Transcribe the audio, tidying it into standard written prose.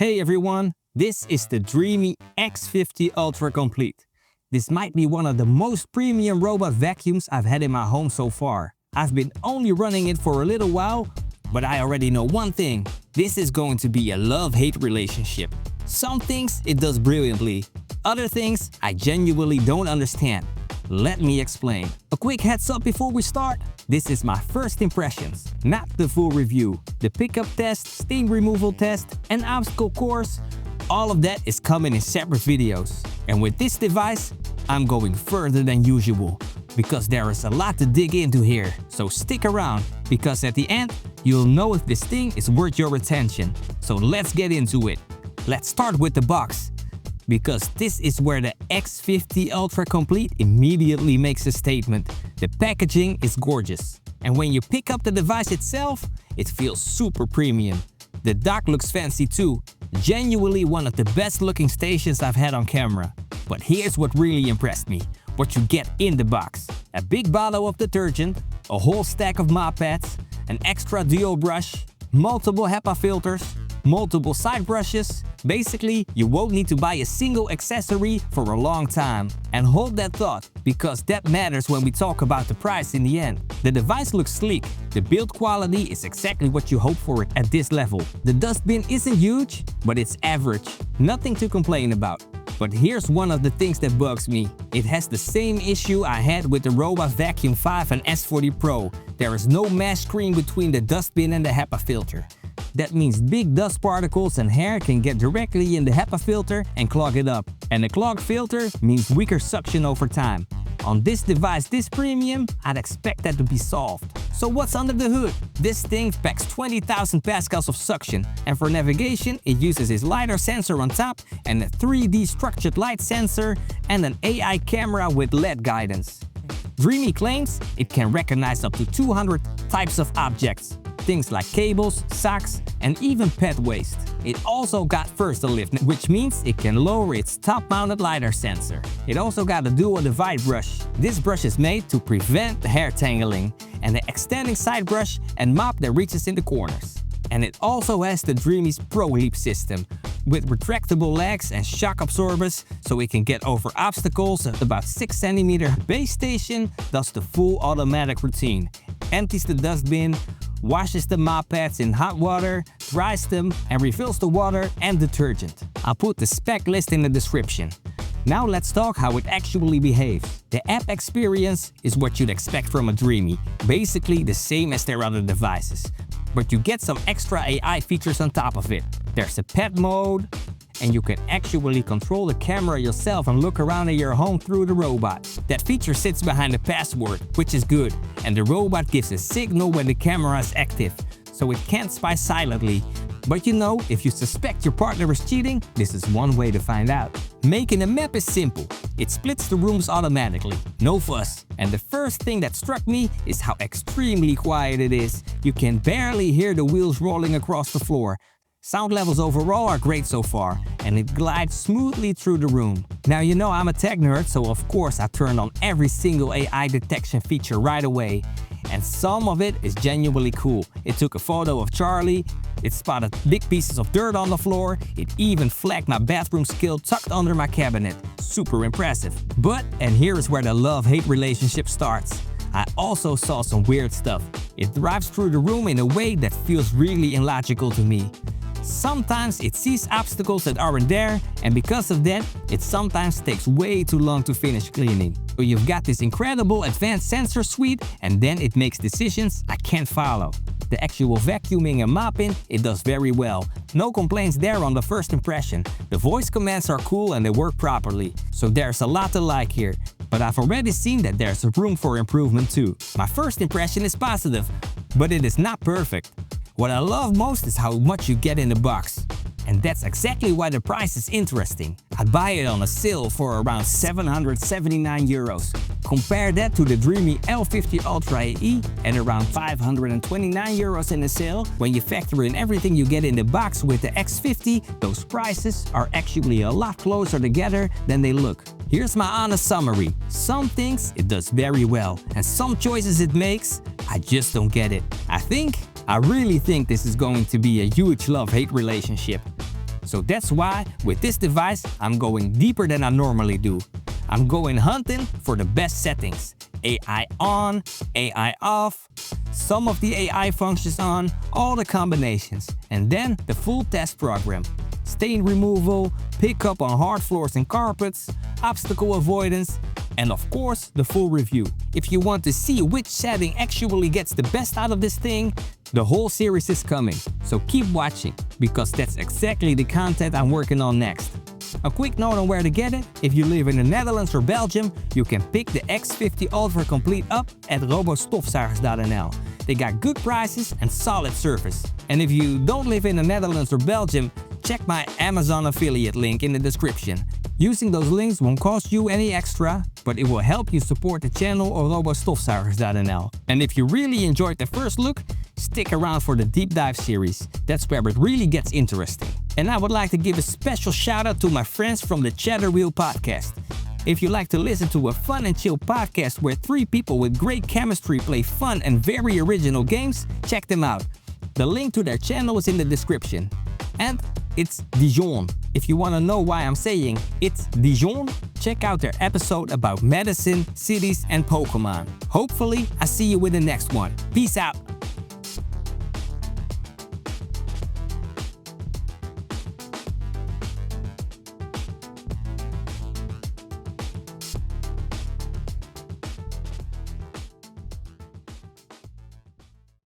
Hey everyone, this is the Dreame X50 Ultra Complete. This might be one of the most premium robot vacuums I've had in my home so far. I've been only running it for a little while, but I already know one thing. This is going to be a love-hate relationship. Some things it does brilliantly, other things I genuinely don't understand. Let me explain. A quick heads up before we start. This is my first impressions, not the full review. The pickup test, stain removal test, and obstacle course, all of that is coming in separate videos. And with this device, I'm going further than usual because there is a lot to dig into here. So stick around because at the end, you'll know if this thing is worth your attention. So let's get into it. Let's start with the box, because this is where the X50 Ultra Complete immediately makes a statement. The packaging is gorgeous, and when you pick up the device itself, it feels super premium. The dock looks fancy too, genuinely one of the best looking stations I've had on camera. But here's what really impressed me, what you get in the box. A big bottle of detergent, a whole stack of mop pads, an extra duo brush, multiple HEPA filters, multiple side brushes. Basically, you won't need to buy a single accessory for a long time. And hold that thought, because that matters when we talk about the price in the end. The device looks sleek. The build quality is exactly what you hope for it at this level. The dustbin isn't huge, but it's average. Nothing to complain about. But here's one of the things that bugs me. It has the same issue I had with the Robot Vacuum 5 and S40 Pro. There is no mesh screen between the dustbin and the HEPA filter. That means big dust particles and hair can get directly in the HEPA filter and clog it up. And a clogged filter means weaker suction over time. On this device this premium, I'd expect that to be solved. So what's under the hood? This thing packs 20,000 pascals of suction, and for navigation it uses its LiDAR sensor on top and a 3D structured light sensor and an AI camera with LED guidance. Dreame claims it can recognize up to 200 types of objects. Things like cables, socks, and even pet waste. It also got First Lift, which means it can lower its top-mounted LiDAR sensor. It also got a dual divide brush. This brush is made to prevent the hair tangling, and an extending side brush and mop that reaches in the corners. And it also has the Dreame's ProLeap system, with retractable legs and shock absorbers so it can get over obstacles at about 6 cm. Base station does the full automatic routine, empties the dustbin, washes the mop pads in hot water, dries them, and refills the water and detergent. I'll put the spec list in the description. Now let's talk how it actually behaves. The app experience is what you'd expect from a Dreame, basically the same as their other devices. But you get some extra AI features on top of it. There's a pet mode, and you can actually control the camera yourself and look around at your home through the robot. That feature sits behind the password, which is good, and the robot gives a signal when the camera is active, so it can't spy silently. But you know, if you suspect your partner is cheating, this is one way to find out. Making a map is simple. It splits the rooms automatically, no fuss. And the first thing that struck me is how extremely quiet it is. You can barely hear the wheels rolling across the floor. Sound levels overall are great so far, and it glides smoothly through the room. Now you know I'm a tech nerd, so of course I turned on every single AI detection feature right away. And some of it is genuinely cool. It took a photo of Charlie, it spotted big pieces of dirt on the floor, it even flagged my bathroom skill tucked under my cabinet. Super impressive. But, and here is where the love-hate relationship starts, I also saw some weird stuff. It drives through the room in a way that feels really illogical to me. Sometimes it sees obstacles that aren't there, and because of that, it sometimes takes way too long to finish cleaning. So you've got this incredible advanced sensor suite, and then it makes decisions I can't follow. The actual vacuuming and mopping, it does very well. No complaints there on the first impression. The voice commands are cool and they work properly. So there's a lot to like here. But I've already seen that there's room for improvement too. My first impression is positive, but it is not perfect. What I love most is how much you get in the box. And that's exactly why the price is interesting. I'd buy it on a sale for around 779 euros. Compare that to the Dreame L50 Ultra AE at around 529 euros in a sale. When you factor in everything you get in the box with the X50, those prices are actually a lot closer together than they look. Here's my honest summary. Some things it does very well, and some choices it makes, I just don't get it. I really think this is going to be a huge love-hate relationship. So that's why with this device I'm going deeper than I normally do. I'm going hunting for the best settings. AI on, AI off, some of the AI functions on, all the combinations, and then the full test program. Stain removal, pickup on hard floors and carpets, obstacle avoidance, and of course the full review. If you want to see which setting actually gets the best out of this thing, the whole series is coming. So keep watching, because that's exactly the content I'm working on next. A quick note on where to get it: if you live in the Netherlands or Belgium, you can pick the X50 Ultra Complete up at Robostofzuigers.nl. They got good prices and solid service. And if you don't live in the Netherlands or Belgium, check my Amazon affiliate link in the description. Using those links won't cost you any extra, but it will help you support the channel or Robostofzuigers.nl. And if you really enjoyed the first look, stick around for the deep dive series. That's where it really gets interesting. And I would like to give a special shout out to my friends from the Chatter Wheel podcast. If you like to listen to a fun and chill podcast where 3 people with great chemistry play fun and very original games, check them out. The link to their channel is in the description. And it's Dijon. If you want to know why I'm saying it's Dijon, check out their episode about medicine, cities, and Pokemon. Hopefully, I see you with the next one. Peace out.